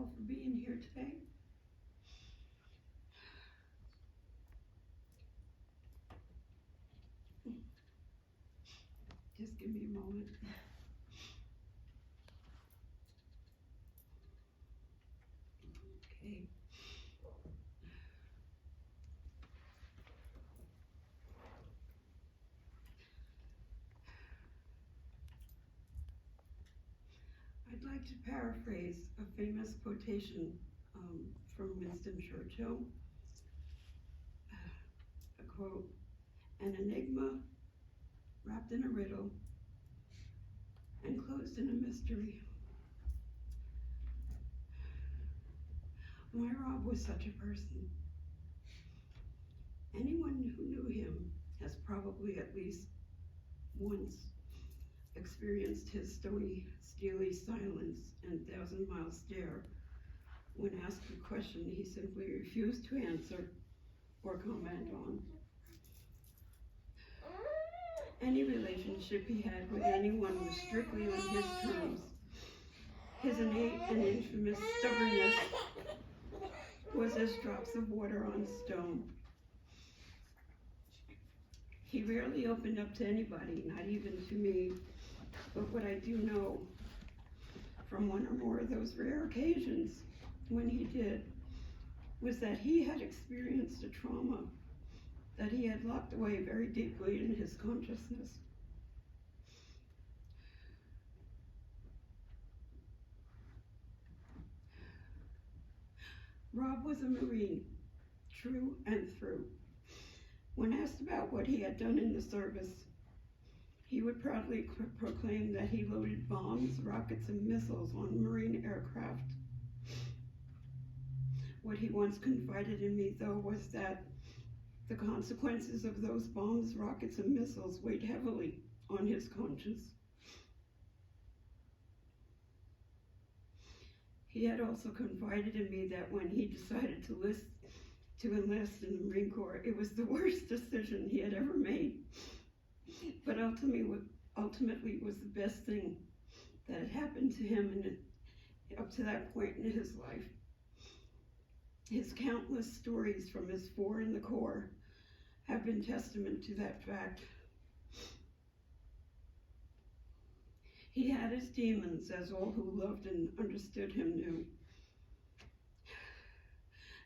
all for being here today. Just give me a moment. Okay. I'd like to paraphrase a famous quotation from Winston Churchill. A quote, "An enigma wrapped in a riddle, enclosed in a mystery." My Rob was such a person. Anyone who knew him has probably at least once experienced his stony, steely silence and thousand-mile stare when asked a question he simply refused to answer or comment on. Any relationship he had with anyone was strictly on his terms. His innate and infamous stubbornness was as drops of water on stone. He rarely opened up to anybody, not even to me, but what I do know from one or more of those rare occasions when he did was that he had experienced a trauma that he had locked away very deeply in his consciousness. Rob was a Marine, true and through. When asked about what he had done in the service, he would proudly proclaim that he loaded bombs, rockets, and missiles on Marine aircraft. What he once confided in me, though, was that the consequences of those bombs, rockets, and missiles weighed heavily on his conscience. He had also confided in me that when he decided to enlist in the Marine Corps, it was the worst decision he had ever made, but ultimately was the best thing that had happened to him up to that point in his life. His countless stories from his 4 in the Corps have been testament to that fact. He had his demons, as all who loved and understood him knew.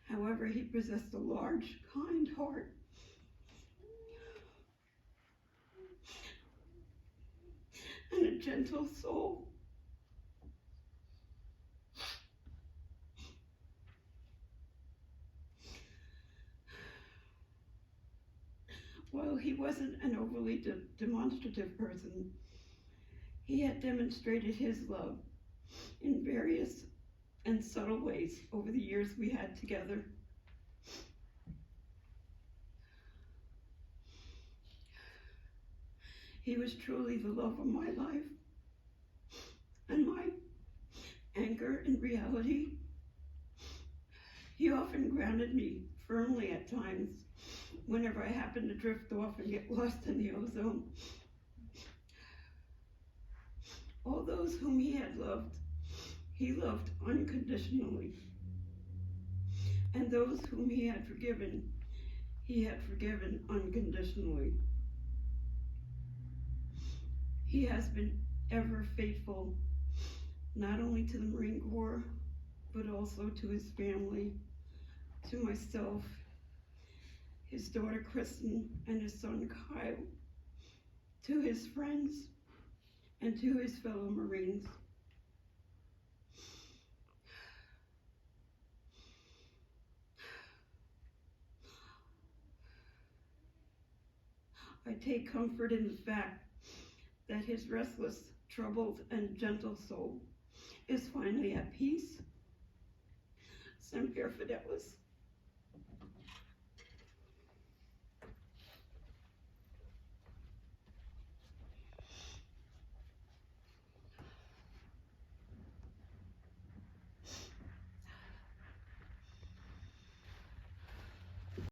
However, he possessed a large, kind heart and a gentle soul. While he wasn't an overly demonstrative person, he had demonstrated his love in various and subtle ways over the years we had together. He was truly the love of my life and my anchor in reality. He often grounded me firmly at times whenever I happened to drift off and get lost in the ozone. All those whom he loved unconditionally. And those whom he had forgiven unconditionally. He has been ever faithful, not only to the Marine Corps, but also to his family, to myself, his daughter Kristen, and his son Kyle, to his friends, and to his fellow Marines. I take comfort in the fact that his restless, troubled, and gentle soul is finally at peace. Semper Fidelis.